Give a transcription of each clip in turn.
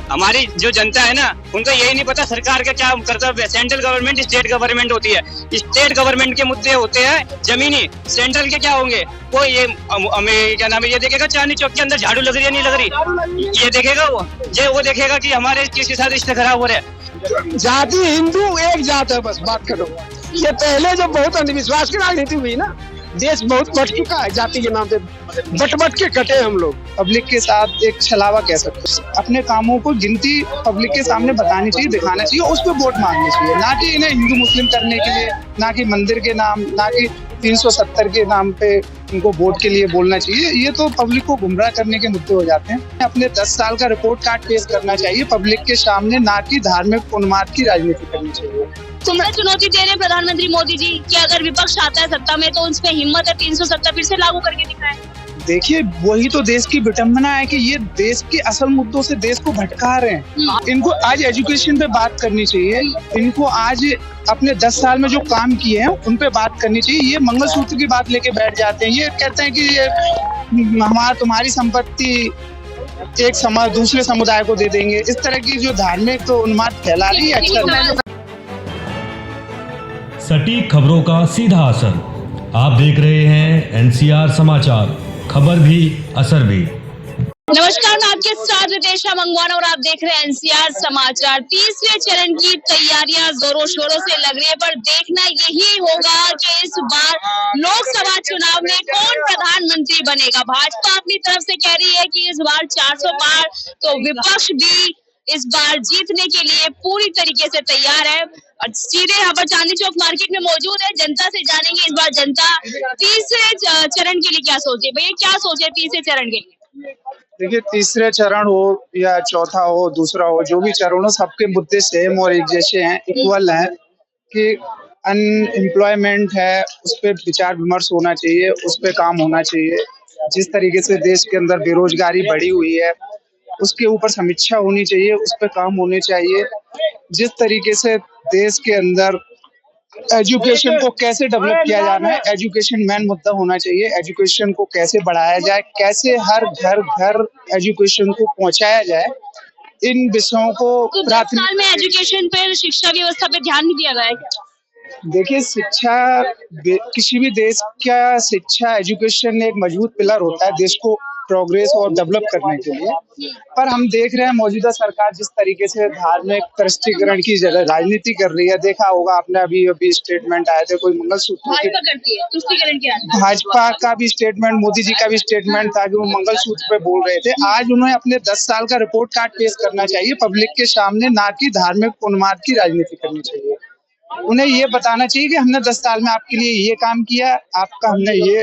हमारी जो जनता है ना, उनको यही नहीं पता सरकार का क्या कर्तव्य है। सेंट्रल गवर्नमेंट स्टेट गवर्नमेंट होती है, स्टेट गवर्नमेंट के मुद्दे होते हैं जमीनी, सेंट्रल के क्या होंगे? कोई ये हमें क्या नाम है, ये देखेगा चांदनी चौक के अंदर झाड़ू लग रही है नहीं लग रही, ये देखेगा वो देखेगा कि हमारे किसके साथ रिश्ते खराब हो रहे हैं। जाति हिंदू एक जात है, बस बात करो। ये पहले जब बहुत अंधविश्वास की राजनीति हुई ना, देश बहुत बट चुका है जाति के नाम पे, बट के कटे हम लोग। पब्लिक के साथ एक छलावा कह सकते हैं। अपने कामों को गिनती पब्लिक के सामने बतानी चाहिए, दिखाना चाहिए, उस पर वोट मांगनी चाहिए, ना कि इन्हें हिंदू मुस्लिम करने के लिए, ना कि मंदिर के नाम, ना कि 370 के नाम पे उनको वोट के लिए बोलना चाहिए। ये तो पब्लिक को गुमराह करने के मुद्दे हो जाते हैं। अपने 10 साल का रिपोर्ट कार्ड पेश करना चाहिए पब्लिक के सामने, ना कि धार्मिक उन्माद की राजनीति करनी चाहिए। तो मैं चुनौती दे रहे प्रधानमंत्री मोदी जी कि अगर विपक्ष आता है सत्ता में तो उसमें हिम्मत है 370 फिर से लागू करके दिखाए। देखिए, वही तो देश की विडंबना है कि ये देश के असल मुद्दों से देश को भटका रहे हैं। इनको आज एजुकेशन पे बात करनी चाहिए, इनको आज अपने 10 साल में जो काम किए हैं उन पे बात करनी चाहिए। ये मंगलसूत्र की बात लेके बैठ जाते हैं, ये कहते हैं कि ये तुम्हारी संपत्ति एक समाज दूसरे समुदाय को दे देंगे। इस तरह की जो धार्मिक तो उन्माद फैला रही है। अच्छा, सटीक खबरों का सीधा असर। आप देख रहे हैं एनसीआर समाचार, खबर भी असर भी। नमस्कार, मैं आपके साथ रितेशा मंगवाना और आप देख रहे हैं एनसीआर समाचार। तीसरे चरण की तैयारियां जोरों शोरों से लग रही है, पर देखना यही होगा कि इस बार लोकसभा चुनाव में कौन प्रधानमंत्री बनेगा। भाजपा अपनी तरफ से कह रही है कि इस बार 400 पार, तो विपक्ष भी इस बार जीतने के लिए पूरी तरीके से तैयार है। और सीधे यहाँ पर चांदनी चौक मार्केट में मौजूद है, जनता से जानेंगे इस बार जनता तीसरे चरण के लिए क्या सोचे। भैया क्या सोचे तीसरे चरण के लिए? देखिए, तीसरे चरण हो या चौथा हो, दूसरा हो, जो भी चरण हो, सबके मुद्दे सेम और एक जैसे हैं, इक्वल हैं कि अनएम्प्लॉयमेंट है, उस पर विचार विमर्श होना चाहिए, उस पर काम होना चाहिए। जिस तरीके से देश के अंदर बेरोजगारी बढ़ी हुई है, उसके ऊपर समीक्षा होनी चाहिए, उस पर काम होने चाहिए। जिस तरीके से देश के अंदर एजुकेशन को कैसे डेवलप किया जाना है, एजुकेशन मेन मुद्दा होना चाहिए। एजुकेशन को कैसे बढ़ाया जाए, कैसे हर घर एजुकेशन को पहुंचाया जाए, इन विषयों को तो 10 साल में एजुकेशन पे, शिक्षा व्यवस्था पे ध्यान नहीं दिया गया है क्या? देखिए, शिक्षा, किसी भी देश का शिक्षा एजुकेशन एक मजबूत पिलर होता है देश को प्रोग्रेस और डेवलप करने के लिए। पर हम देख रहे हैं मौजूदा सरकार जिस तरीके से धार्मिक तुष्टीकरण की राजनीति कर रही है। देखा होगा आपने, अभी स्टेटमेंट आए थे, कोई मंगलसूत्र करती है तुष्टीकरण के। भाजपा का भी स्टेटमेंट, मोदी जी का भी स्टेटमेंट था कि वो मंगलसूत्र पे बोल रहे थे। आज उन्हें अपने 10 साल का रिपोर्ट कार्ड पेश करना चाहिए पब्लिक के सामने, ना कि धार्मिक उन्माद की राजनीति करनी चाहिए। उन्हें ये बताना चाहिए कि हमने 10 साल में आपके लिए ये काम किया, आपका हमने ये,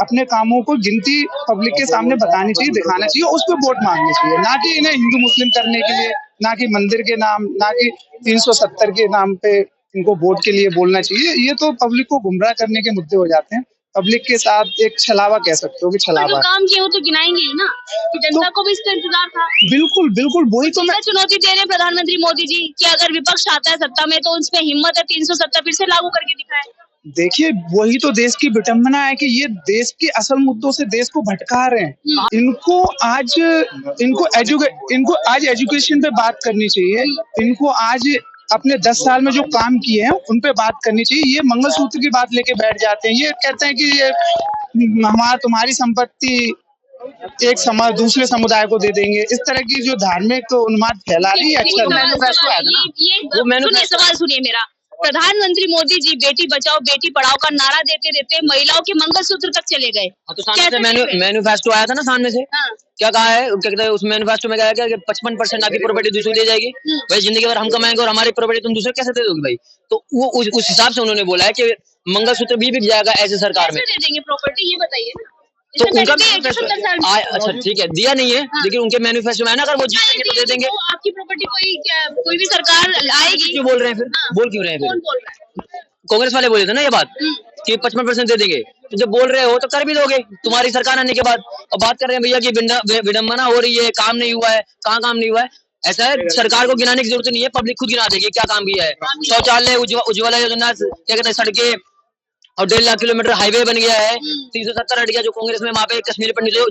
अपने कामों को गिनती पब्लिक के सामने बतानी चाहिए, दिखाना चाहिए, उस पर वोट मांगनी चाहिए, ना कि इन्हें हिंदू मुस्लिम करने के लिए, ना कि मंदिर के नाम, ना कि 370 के नाम पे इनको वोट के लिए बोलना चाहिए। ये तो पब्लिक को गुमराह करने के मुद्दे हो जाते हैं। पब्लिक के साथ एक छलावा कह सकते हो कि छलावा। जो काम किए वो तो गिनाएंगे ही ना, कि जनता को भी इसका इंतजार था। बिल्कुल बिल्कुल, वही तो मैं चुनौती दे रहे प्रधानमंत्री मोदी जी कि अगर विपक्ष आता है सत्ता में तो उसमें हिम्मत है 370 फिर से लागू करके दिखाए। देखिए, वही तो देश की विडंबना है कि ये देश के असल मुद्दों से देश को भटका रहे हैं। इनको आज एजुकेशन पे बात करनी चाहिए, इनको आज अपने 10 साल में जो काम किए हैं उन पे बात करनी चाहिए। ये मंगलसूत्र की बात लेके बैठ जाते हैं, ये कहते हैं कि ये तुम्हारी संपत्ति एक समाज दूसरे समुदाय को दे देंगे। इस तरह की जो धार्मिक तो उन्माद फैला रही है। अच्छा, सवाल सुनिए मेरा। प्रधानमंत्री मोदी जी बेटी बचाओ बेटी पढ़ाओ का नारा देते देते महिलाओं के मंगलसूत्र तक चले गए। तो सामने से मैन्युफेस्टो आया था ना, सामने से क्या कहा है, क्या कहते हैं उस मैन्युफेस्टो में, क्या है कि 55% आपकी प्रॉपर्टी दूसरे दी जाएगी। भाई, जिंदगी भर हम कमाएंगे और हमारी प्रॉपर्टी तुम दूसरे कैसे दे दोगे भाई? तो वो उस हिसाब से उन्होंने बोला है कि मंगलसूत्र भी बिक जाएगा ऐसे सरकार में। दे देंगे प्रॉपर्टी, ये बताइए ना। तो उनका अच्छा ठीक है, दिया नहीं है, लेकिन उनके मैन्युफेस्टो में है ना, अगर वो जीतेंगे तो दे देंगे। आपकी प्रॉपर्टी कोई भी सरकार आएगी। क्यों बोल रहे हैं फिर? बोल क्यों रहे हैं? कौन बोल रहा है? कांग्रेस वाले बोले थे ना ये बात कि 55% दे देंगे। तो जब बोल रहे हो तो कर भी दोगे तुम्हारी सरकार आने के बाद। अब बात कर रहे हैं भैया की विडंबना हो रही है, काम नहीं हुआ है। कहाँ काम नहीं हुआ है? ऐसा है, सरकार को गिनाने की जरूरत नहीं है, पब्लिक खुद गिना देगी क्या काम किया है। शौचालय, उज्ज्वला योजना, क्या कहते हैं, सड़कें, और 1.5 लाख किलोमीटर हाईवे बन गया है, 370 हट गया जो कांग्रेस में वहाँ पे कश्मीरी पंडितों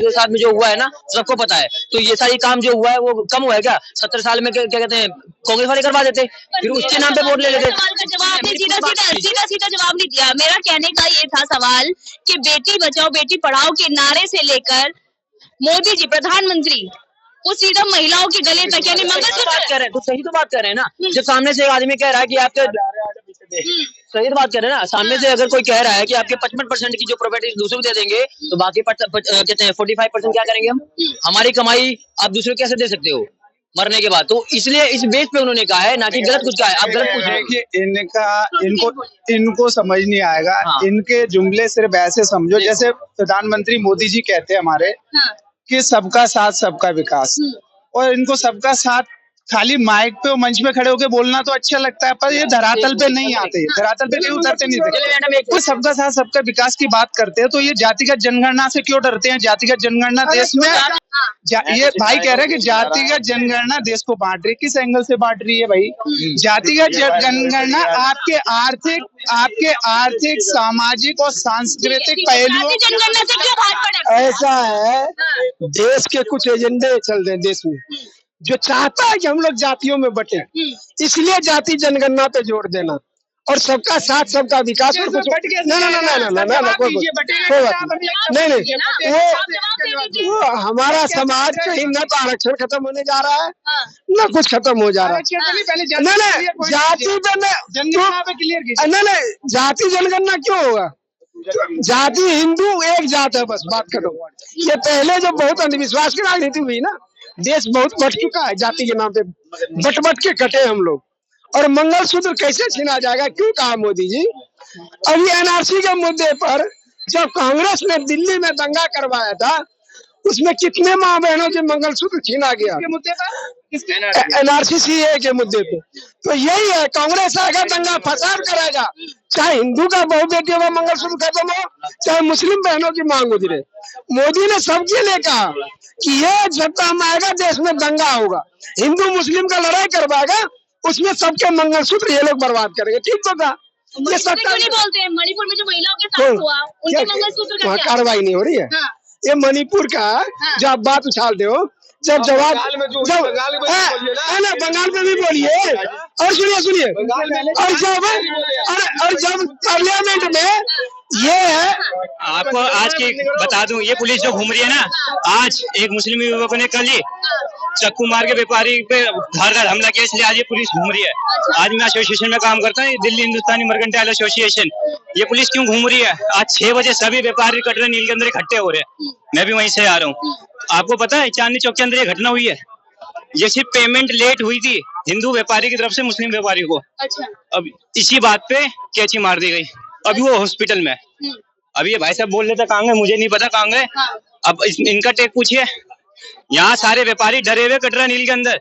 के साथ में जो हुआ है ना, सबको पता है। तो ये सारी काम जो हुआ है वो कम हुआ है क्या? 70 साल में क्या कहते हैं कांग्रेस वाले करवा देते, फिर उसके नाम पे वोट ले लेते। सवाल का जवाब आपने सीधा जवाब नहीं दिया। मेरा कहने का ये था सवाल कि बेटी बचाओ बेटी पढ़ाओ के नारे से लेकर मोदी जी प्रधानमंत्री वो सीधा महिलाओं के गले तक, यानी मंगलसूत्र बात कर रहे हैं तो सही तो बात कर रहे हैं ना। जब सामने से एक आदमी कह रहा है कि आपके सही तो बात कर रहे हैं ना, सामने से अगर कोई कह रहा है कि आपके 55% की जो प्रॉपर्टी दूसरों को दे देंगे तो बाकी कहते हैं 45% क्या करेंगे हम? हमारी कमाई आप दूसरे को कैसे दे सकते हो मरने के बाद? तो इसलिए इस बेस पे उन्होंने कहा है, ना कि गलत कुछ कहा है। आप गलत पूछ रहे हैं कि इनको समझ नहीं आएगा। हाँ। इनके जुमले सिर्फ ऐसे समझो जैसे प्रधानमंत्री मोदी जी कहते हैं हमारे कि सबका साथ सबका विकास, और इनको सबका साथ खाली माइक पे और मंच पे खड़े होकर बोलना तो अच्छा लगता है, पर ये धरातल पे नहीं आते, धरातल पे कहीं उतरते नहीं दिखते। तो सबका साथ सबका विकास की बात करते हैं तो ये जातिगत जनगणना से क्यों डरते हैं? जातिगत जनगणना देश में ये भाई कह रहे हैं कि जातिगत जनगणना देश को बांट रही है। किस एंगल से बांट रही है भाई? जातिगत जनगणना आपके आर्थिक सामाजिक और सांस्कृतिक पहलुओं जनगणना से क्यों भाग पड़े? ऐसा है, देश के कुछ एजेंडे चल रहे हैं देश में जो चाहता है कि हम लोग जातियों में बटे, इसलिए जाति जनगणना पे जोर देना और सबका साथ सबका विकास। और कुछ नहीं, वो हमारा समाज कहीं न तो आरक्षण खत्म होने जा रहा है न कुछ खत्म हो जा रहा है। नहीं, जाति पे नहीं, जाति जनगणना क्यों होगा? जाति हिंदू एक जात है, बस बात करो। ये पहले जो बहुत अंधविश्वास की राजनीति हुई ना, देश बहुत बट चुका है जाति के नाम पे, बट के कटे हम लोग। और मंगलसूत्र कैसे छीना जाएगा? क्यों कहा मोदी जी? अभी एनआरसी के मुद्दे पर जब कांग्रेस ने दिल्ली में दंगा करवाया था, उसमें कितने माँ बहनों के मंगलसूत्र छीना गया एनआरसी सीए के मुद्दे पे। तो यही है, कांग्रेस आएगा दंगा फसाद करेगा, चाहे हिंदू का बहु बेटियों का मंगलसूत्र खत्म हो, चाहे मुस्लिम बहनों की मांग उधरे। मोदी ने सबके लिए कहा कि ये सत्ता में आएगा देश में दंगा होगा, हिंदू मुस्लिम का लड़ाई करवाएगा, उसमें सबके मंगलसूत्र ये लोग बर्बाद करेंगे। ठीक तो कहा? ये सत्ता नहीं बोलते हैं। मणिपुर में जो महिलाओं के साथ हुआ, उनके मंगलसूत्र का क्या? कार्रवाई नहीं हो रही है। ये मणिपुर का जो आप बात उछालते हो, जब जवाब बंगाल में भी बोलिए। और सुनिए और जब पार्लियामेंट में ये है, आपको आज की बता दूं, ये पुलिस जो घूम रही है ना, आज एक मुस्लिम युवक ने कल ही चक्कू मार के व्यापारी पे घर हमला किया, इसलिए आज ये पुलिस घूम रही है। आज मैं एसोसिएशन में काम करता हूँ, दिल्ली हिंदुस्तानी मर्केंटाइल एसोसिएशन। ये पुलिस क्यों घूम रही है? आज 6 बजे सभी व्यापारी कटरा नील के अंदर इकट्ठे हो रहे हैं, मैं भी वहीं से आ रहा हूँ। आपको पता है चांदनी चौक के अंदर ये घटना हुई है, ये सिर्फ पेमेंट लेट हुई थी हिंदू व्यापारी की तरफ से मुस्लिम व्यापारी को। अच्छा। अब इसी बात पे कैची मार दी गई, अभी वो हॉस्पिटल में। अभी ये भाई साहब बोल रहे थे कहाँ गए, मुझे नहीं पता कहाँ गए। अब इनका टेक पूछिए। यहाँ सारे व्यापारी डरे हुए कटरा नील के अंदर,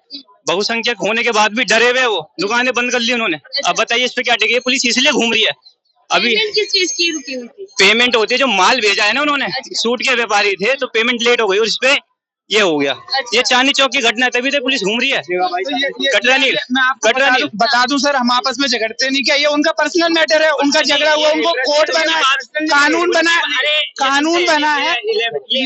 बहुसंख्यक होने के बाद भी डरे हुए, वो दुकानें बंद कर ली उन्होंने। अब बताइए इस पे क्या टेक? पुलिस इसलिए घूम रही है। अभी किस चीज की रुकी हुई थी? पेमेंट होती है, जो माल भेजा है ना उन्होंने, सूट के व्यापारी थे तो पेमेंट लेट हो गई और इस पे ये हो गया। ये चांदनी चौक की घटना है, तभी तो पुलिस घूम रही है। कटरा नील, मैं आपको बता दूं सर, हम आपस में झगड़ते नहीं, क्या ये उनका पर्सनल मैटर है, उनका झगड़ा हुआ, उनको कोर्ट बना है, कानून बना है।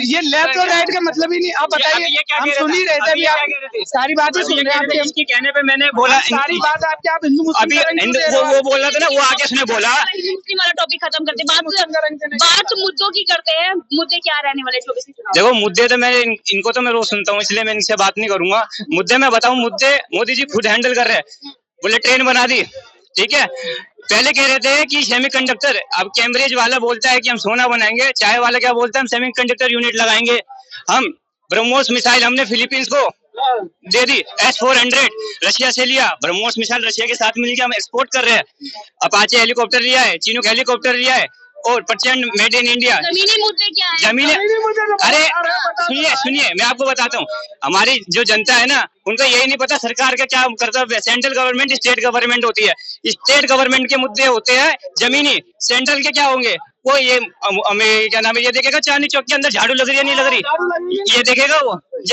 ये लेफ्ट और राइट का मतलब ही नहीं। आप बताइए, हम सुन ही रहे थे, आप सारी बातें सुन रहे हैं। इसके कहने पे मैंने बोला सारी बात आपके, आप हिंदू अभी वो बोल रहा था ना, वो आगे उसने बोला। मुस्लिम वाला टॉपिक खत्म करते, बात मुद्दों की करते हैं। मुद्दे क्या रहने वाले 24 चुनाव? देखो मुद्दे तो मैं इनको तो मैं रोज सुनता हूँ, इसलिए मैं इनसे बात नहीं करूंगा। मुद्दे मैं बताऊं, मुद्दे मोदी जी खुद हैंडल कर रहे हैं। बोले ट्रेन बना दी, ठीक है। पहले कह रहे थे कि सेमीकंडक्टर, अब कैम्ब्रिज वाला बोलता है कि हम सोना बनाएंगे, चाय वाला क्या बोलता है हम सेमीकंडक्टर यूनिट लगाएंगे। हम ब्रह्मोस मिसाइल हमने फिलीपींस को दे दी, S-400 रशिया से लिया। ब्रह्मोस मिसाइल रशिया के साथ मिलकर हम एक्सपोर्ट कर रहे हैं। अपाचे हेलीकॉप्टर लिया है, चीनूक हेलीकॉप्टर लिया है, और प्रचंड मेड इन इंडिया। जमीनी मुद्दे क्या है? जमीने, अरे सुनिए मैं आपको बताता हूँ, हमारी जो जनता है ना, उनको यही नहीं पता सरकार का क्या कर्तव्य है। सेंट्रल गवर्नमेंट स्टेट गवर्नमेंट होती है, स्टेट गवर्नमेंट के मुद्दे होते हैं जमीनी, सेंट्रल के क्या होंगे? वो ये क्या नाम है, ये देखेगा चांदनी चौक के अंदर झाड़ू लग रही है नहीं लग रही, ये देखेगा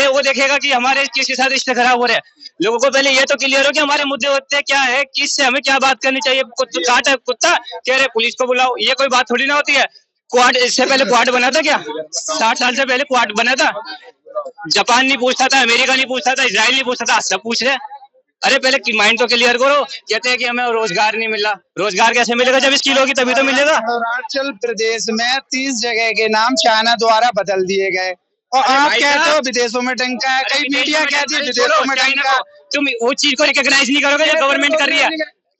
वो देखेगा कि हमारे किसके साथ रिश्ते खराब हो रहे हैं। लोगों को पहले ये तो क्लियर हो कि हमारे मुद्दे होते हैं क्या है, किससे हमें क्या बात करनी चाहिए। काटा कुत्ता कह रहे पुलिस को बुलाओ, ये कोई बात थोड़ी ना होती है। क्वाड, इससे पहले क्वाड बना था क्या? 60 साल से पहले क्वाड बना था। जापान नहीं पूछता था, अमेरिका नहीं पूछता था, इजराइल नहीं पूछता था, सब पूछ रहे। अरे पहले माइंड तो क्लियर करो। कहते हैं कि हमें रोजगार नहीं मिला, रोजगार कैसे मिलेगा जब स्किल होगी तभी तो मिलेगा। अरुणाचल प्रदेश में 30 जगह के नाम चाइना द्वारा बदल दिए गए और आप कहते हो विदेशों में डंका है, कई मीडिया कहती है विदेशों में डंका। तुम वो चीज को रिकॉग्नाइज नहीं करोगे जो गवर्नमेंट कर रही है।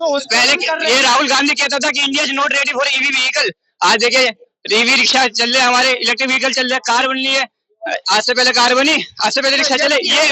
पहले ये राहुल गांधी कहता था कि India is not ready for EV vehicle, आज देखिए ईवी रिक्शा चल रहे, हमारे इलेक्ट्रिक व्हीकल चल रहे, कार बन रही है। आज से पहले कार बनी, आज से पहले रिक्शा चले। ये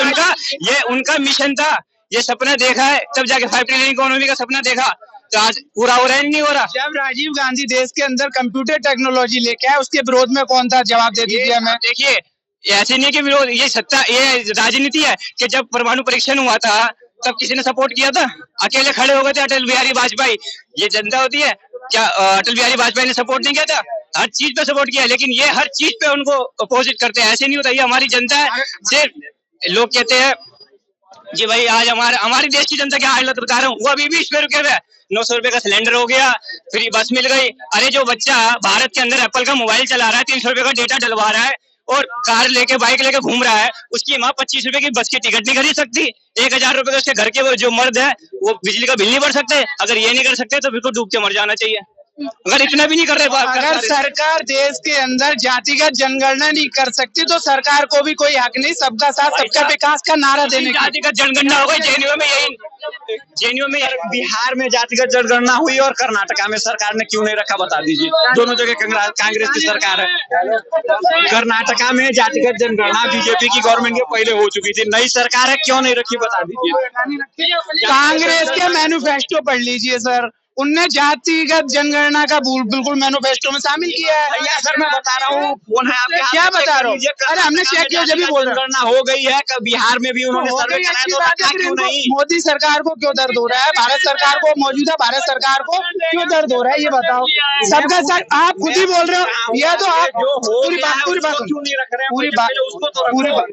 उनका मिशन था, ये सपना देखा है तब जाके 5 ट्रिलियन इकोनॉमी का सपना देखा, तो आज पूरा हो रहा है नहीं हो रहा। जब राजीव गांधी देश के अंदर कंप्यूटर टेक्नोलॉजी लेके आए उसके विरोध में कौन था? जवाब दे दीजिए हमें। देखिए ऐसे नहीं कि विरोध, ये सत्ता, ये राजनीति है कि जब परमाणु परीक्षण हुआ था तब किसी ने सपोर्ट किया था? अकेले खड़े हो गए थे अटल बिहारी वाजपेयी। ये जनता होती है क्या? अटल बिहारी वाजपेयी ने सपोर्ट नहीं किया था? हर चीज पे सपोर्ट किया, लेकिन ये हर चीज पे उनको अपोजिट करते हैं। ऐसे नहीं होता, ये हमारी जनता है। सिर्फ लोग कहते हैं जी भाई आज हमारी देश की जनता क्या हालत बता रहा हूँ, वो अभी भी इस पे रुके हुए। 900 रुपए का सिलेंडर हो गया, फ्री बस मिल गई। अरे जो बच्चा भारत के अंदर एप्पल का मोबाइल चला रहा है, 300 रुपए का डेटा डलवा रहा है और कार लेके बाइक लेके घूम रहा है, उसकी माँ 25 रुपए की बस की टिकट नहीं खरीद सकती। 1000 रुपए का उसके घर के वो जो मर्द है वो बिजली का बिल नहीं भर सकते। अगर ये नहीं कर सकते तो बिल्कुल डूब के मर जाना चाहिए। अगर इतना भी नहीं कर रहे, अगर सरकार देश के अंदर जातिगत जनगणना नहीं कर सकती तो सरकार को भी कोई हक नहीं सबका साथ सबका विकास का नारा देने की। जातिगत जनगणना हो गई जेएनयू में बिहार में जातिगत जनगणना हुई और कर्नाटका में सरकार ने क्यों नहीं रखा बता दीजिए। दोनों जगह कांग्रेस की सरकार है। कर्नाटका में जातिगत जनगणना बीजेपी की गवर्नमेंट के पहले हो चुकी थी, नई सरकार है क्यों नहीं रखी बता दीजिए। कांग्रेस के मैनिफेस्टो पढ़ लीजिए सर, उनने जातिगत जनगणना का बिल्कुल मैनिफेस्टो में शामिल किया है। भैया सर मैं बता रहा हूँ, फोन है आपके हाथ, क्या बता रहा हूँ? अरे हमने चेक किया जब भी बोल रहा जनगणना हो गई है, बिहार में भी उन्होंने सर्वे कराया तो रखा क्यों नहीं? मोदी सरकार को क्यों दर्द हो रहा है? भारत सरकार को, मौजूदा भारत सरकार को क्यों दर्द हो रहा है ये बताओ। सबका साथ आप खुद ही बोल रहे हो, या तो आप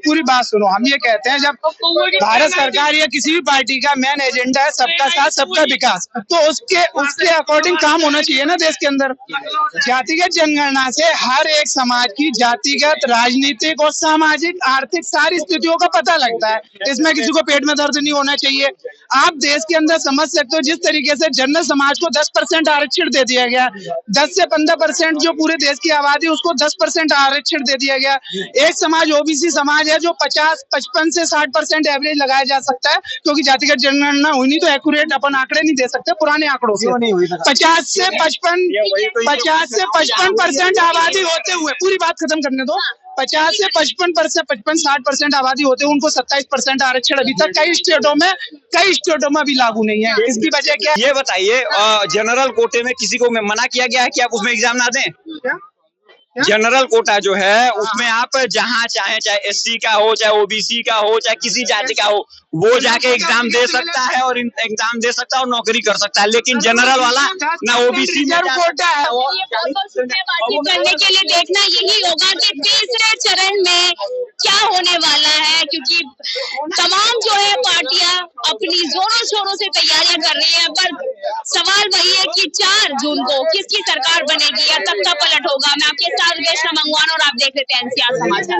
पूरी बात सुनो। हम ये कहते हैं जब भारत सरकार या किसी भी पार्टी का मेन एजेंडा है सबका साथ सबका विकास, तो उसके अकॉर्डिंग काम होना चाहिए ना देश के अंदर। जातिगत जनगणना से हर एक समाज की जातिगत, राजनीतिक और सामाजिक, आर्थिक सारी स्थितियों का पता लगता है। इसमें किसी को पेट में दर्द नहीं होना चाहिए। आप देश के अंदर समझ सकते हो जिस तरीके से जनरल समाज को 10% आरक्षण दे दिया गया, 10 से 15% जो पूरे देश की आबादी उसको 10% आरक्षण दे दिया गया। एक समाज ओबीसी समाज है जो 55 से 60% एवरेज लगाया जा सकता है, क्योंकि जातिगत जनगणना हुई नहीं तो एक्यूरेट अपन आंकड़े नहीं दे सकते पुराने आंकड़ों से। 50 से 55% आबादी होते हुए, पूरी बात खत्म करने दो, 50 से 55-60% आबादी होते हुए उनको 27% आरक्षण अभी तक कई स्टेटों में अभी लागू नहीं है। इसकी वजह क्या? ये बताइए, जनरल कोटे में किसी को मना किया गया है कि आप उसमें एग्जाम ना दें? जनरल कोटा जो है उसमें आप जहाँ चाहे, चाहे एससी का हो, चाहे ओबीसी का हो, चाहे किसी जाति का हो, वो जाके एग्जाम दे सकता है और एग्जाम दे सकता है और नौकरी कर सकता है। लेकिन जनरल वाला ना ओबीसी में कोटा है। बातचीत करने के लिए देखना यही होगा कि तीसरे चरण में क्या होने वाला है, क्योंकि तमाम जो है पार्टियां अपनी जोरों शोरों से तैयारियां कर रही हैं। पर सवाल वही है कि 4 जून को किसकी सरकार बनेगी या तख्ता पलट होगा। मैं आपके साथ वैष्णव मंगवाना और आप देख रहे थे एनसीआर समाचार।